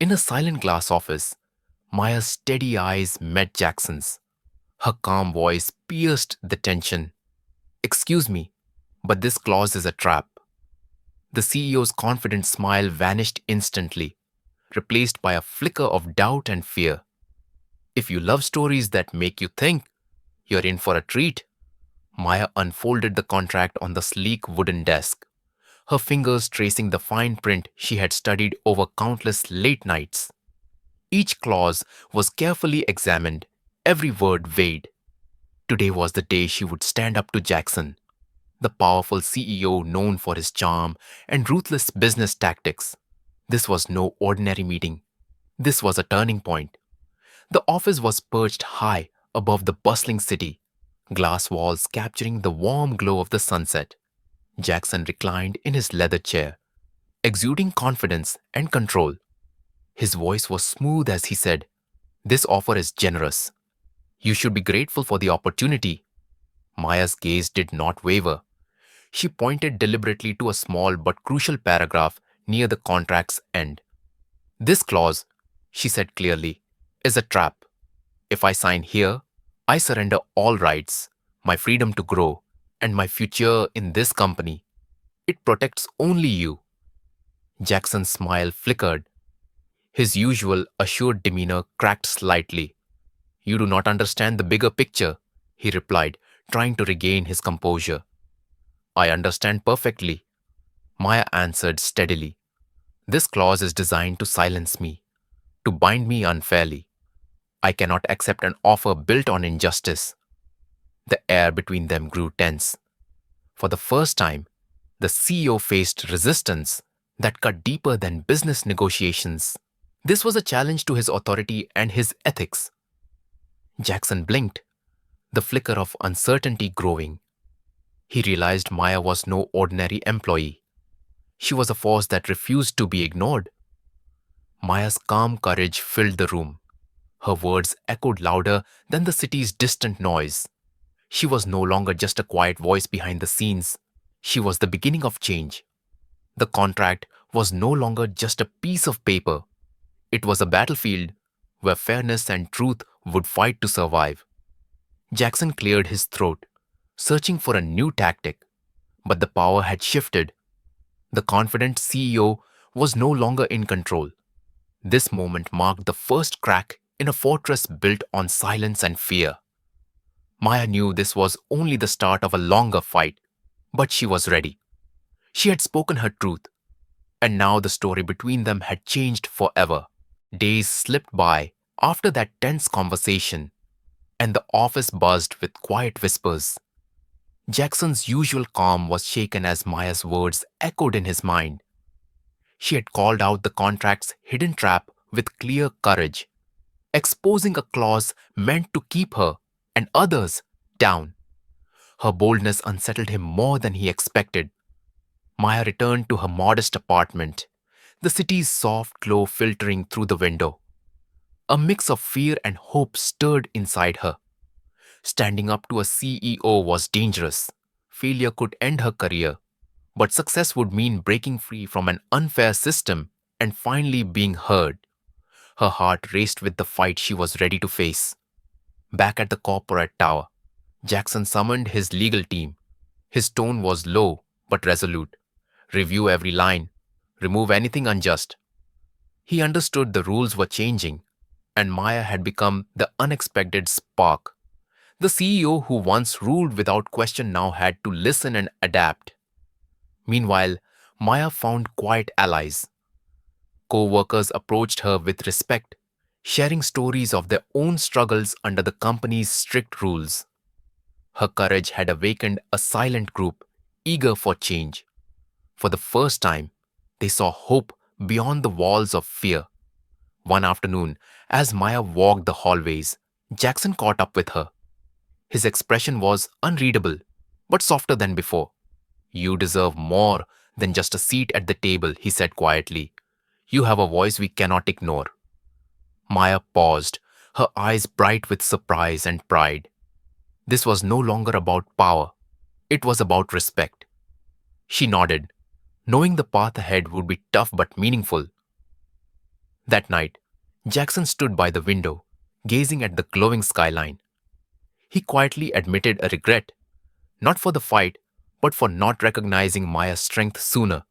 In a silent glass office, Maya's steady eyes met Jackson's. Her calm voice pierced the tension. Excuse me, but this clause is a trap. The CEO's confident smile vanished instantly, replaced by a flicker of doubt and fear. If you love stories that make you think, you're in for a treat. Maya unfolded the contract on the sleek wooden desk, her fingers tracing the fine print she had studied over countless late nights. Each clause was carefully examined, every word weighed. Today was the day she would stand up to Jackson, the powerful CEO known for his charm and ruthless business tactics. This was no ordinary meeting. This was a turning point. The office was perched high above the bustling city, glass walls capturing the warm glow of the sunset. Jackson reclined in his leather chair, exuding confidence and control. His voice was smooth as he said, "This offer is generous. You should be grateful for the opportunity." Maya's gaze did not waver. She pointed deliberately to a small but crucial paragraph near the contract's end. "This clause," she said clearly, "is a trap. If I sign here, I surrender all rights, my freedom to grow, and my future in this company. It protects only you." Jackson's smile flickered. His usual assured demeanor cracked slightly. "You do not understand the bigger picture," he replied, trying to regain his composure. "I understand perfectly," Maya answered steadily. "This clause is designed to silence me, to bind me unfairly. I cannot accept an offer built on injustice." The air between them grew tense. For the first time, the CEO faced resistance that cut deeper than business negotiations. This was a challenge to his authority and his ethics. Jackson blinked, the flicker of uncertainty growing. He realized Maya was no ordinary employee. She was a force that refused to be ignored. Maya's calm courage filled the room. Her words echoed louder than the city's distant noise. She was no longer just a quiet voice behind the scenes. She was the beginning of change. The contract was no longer just a piece of paper. It was a battlefield where fairness and truth would fight to survive. Jackson cleared his throat, searching for a new tactic. But the power had shifted. The confident CEO was no longer in control. This moment marked the first crack in a fortress built on silence and fear. Maya knew this was only the start of a longer fight, but she was ready. She had spoken her truth, and now the story between them had changed forever. Days slipped by after that tense conversation, and the office buzzed with quiet whispers. Jackson's usual calm was shaken as Maya's words echoed in his mind. She had called out the contract's hidden trap with clear courage, exposing a clause meant to keep her and others down. Her boldness unsettled him more than he expected. Maya returned to her modest apartment, the city's soft glow filtering through the window. A mix of fear and hope stirred inside her. Standing up to a CEO was dangerous. Failure could end her career, but success would mean breaking free from an unfair system and finally being heard. Her heart raced with the fight she was ready to face. Back at the corporate tower, Jackson summoned his legal team. His tone was low but resolute. "Review every line. Remove anything unjust." He understood the rules were changing, and Maya had become the unexpected spark. The CEO who once ruled without question now had to listen and adapt. Meanwhile, Maya found quiet allies. Co-workers approached her with respect, sharing stories of their own struggles under the company's strict rules. Her courage had awakened a silent group, eager for change. For the first time, they saw hope beyond the walls of fear. One afternoon, as Maya walked the hallways, Jackson caught up with her. His expression was unreadable, but softer than before. "You deserve more than just a seat at the table," he said quietly. "You have a voice we cannot ignore." Maya paused, her eyes bright with surprise and pride. This was no longer about power. It was about respect. She nodded, knowing the path ahead would be tough but meaningful. That night, Jackson stood by the window, gazing at the glowing skyline. He quietly admitted a regret, not for the fight, but for not recognizing Maya's strength sooner.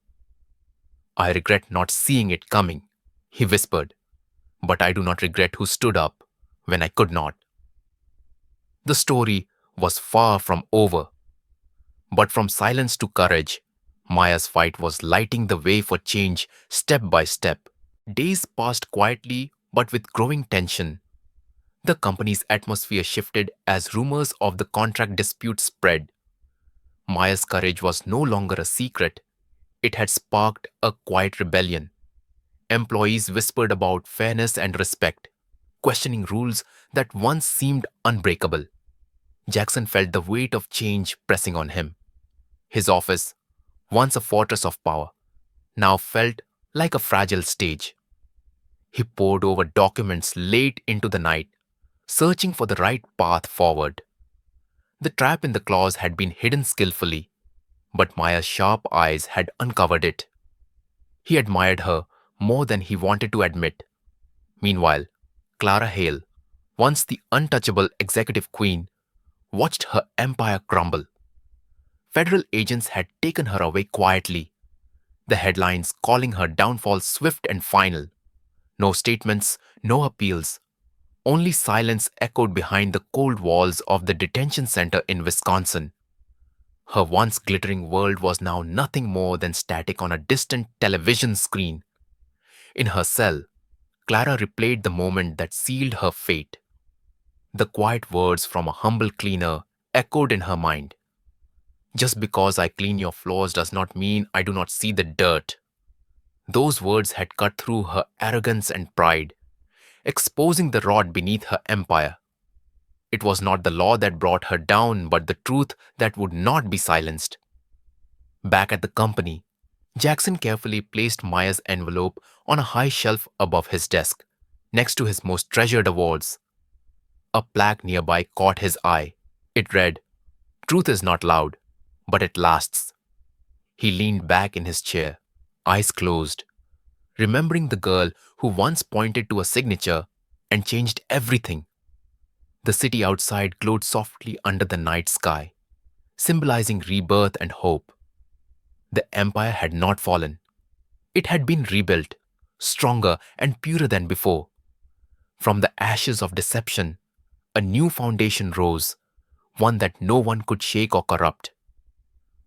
I regret not seeing it coming, he whispered, but I do not regret who stood up when I could not. The story was far from over, but from silence to courage, Maya's fight was lighting the way for change step by step. Days passed quietly but with growing tension. The company's atmosphere shifted as rumors of the contract dispute spread. Maya's courage was no longer a secret, it had sparked a quiet rebellion. Employees whispered about fairness and respect, questioning rules that once seemed unbreakable. Jackson felt the weight of change pressing on him. His office, once a fortress of power, now felt like a fragile stage. He pored over documents late into the night, searching for the right path forward. The trap in the clause had been hidden skillfully, but Maya's sharp eyes had uncovered it. He admired her more than he wanted to admit. Meanwhile, Clara Hale, once the untouchable executive queen, watched her empire crumble. Federal agents had taken her away quietly, the headlines calling her downfall swift and final. No statements, no appeals. Only silence echoed behind the cold walls of the detention center in Wisconsin. Her once glittering world was now nothing more than static on a distant television screen. In her cell, Clara replayed the moment that sealed her fate. The quiet words from a humble cleaner echoed in her mind. Just because I clean your floors does not mean I do not see the dirt. Those words had cut through her arrogance and pride, exposing the rot beneath her empire. It was not the law that brought her down, but the truth that would not be silenced. Back at the company, Jackson carefully placed Maya's envelope on a high shelf above his desk, next to his most treasured awards. A plaque nearby caught his eye. It read, "Truth is not loud, but it lasts." He leaned back in his chair, eyes closed, remembering the girl who once pointed to a signature and changed everything. The city outside glowed softly under the night sky, symbolizing rebirth and hope. The empire had not fallen. It had been rebuilt, stronger and purer than before. From the ashes of deception, a new foundation rose, one that no one could shake or corrupt.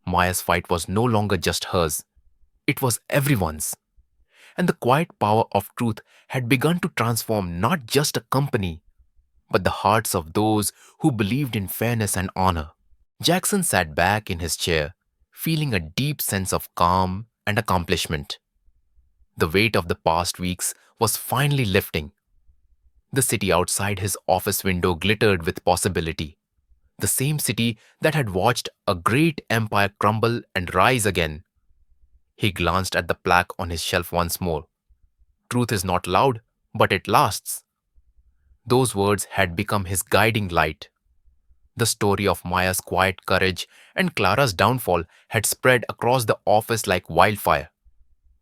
Maya's fight was no longer just hers, it was everyone's. And the quiet power of truth had begun to transform not just a company, but the hearts of those who believed in fairness and honor. Jackson sat back in his chair, feeling a deep sense of calm and accomplishment. The weight of the past weeks was finally lifting. The city outside his office window glittered with possibility. The same city that had watched a great empire crumble and rise again. He glanced at the plaque on his shelf once more. Truth is not loud, but it lasts. Those words had become his guiding light. The story of Maya's quiet courage and Clara's downfall had spread across the office like wildfire.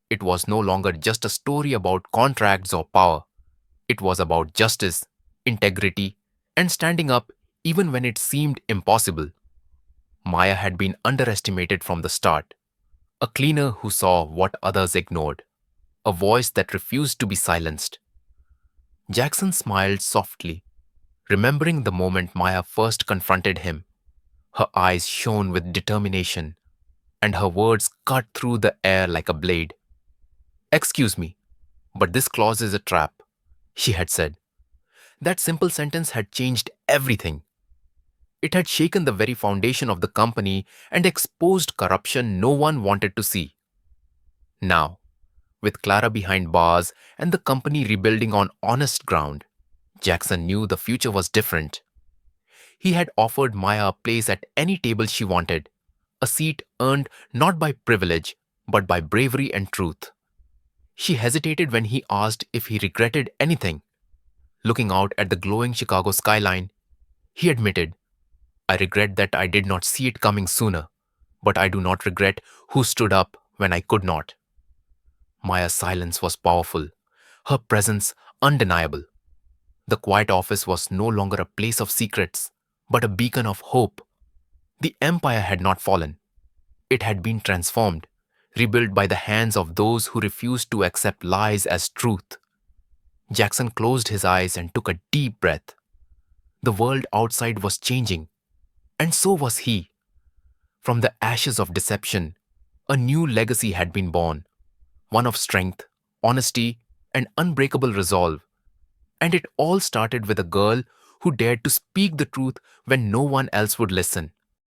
It was no longer just a story about contracts or power. It was about justice, integrity, and standing up even when it seemed impossible. Maya had been underestimated from the start, a cleaner who saw what others ignored, a voice that refused to be silenced. Jackson smiled softly, remembering the moment Maya first confronted him. Her eyes shone with determination, and her words cut through the air like a blade. "Excuse me, but this clause is a trap," she had said. That simple sentence had changed everything. It had shaken the very foundation of the company and exposed corruption no one wanted to see. Now, with Clara behind bars and the company rebuilding on honest ground, Jackson knew the future was different. He had offered Maya a place at any table she wanted, a seat earned not by privilege, but by bravery and truth. She hesitated when he asked if he regretted anything. Looking out at the glowing Chicago skyline, he admitted, "I regret that I did not see it coming sooner, but I do not regret who stood up when I could not." Maya's silence was powerful. her presence undeniable. The quiet office was no longer a place of secrets, but a beacon of hope. The empire had not fallen. It had been transformed, rebuilt by the hands of those who refused to accept lies as truth. Jackson closed his eyes and took a deep breath. The world outside was changing, and so was he. From the ashes of deception, a new legacy had been born, one of strength, honesty, and unbreakable resolve. And it all started with a girl who dared to speak the truth when no one else would listen.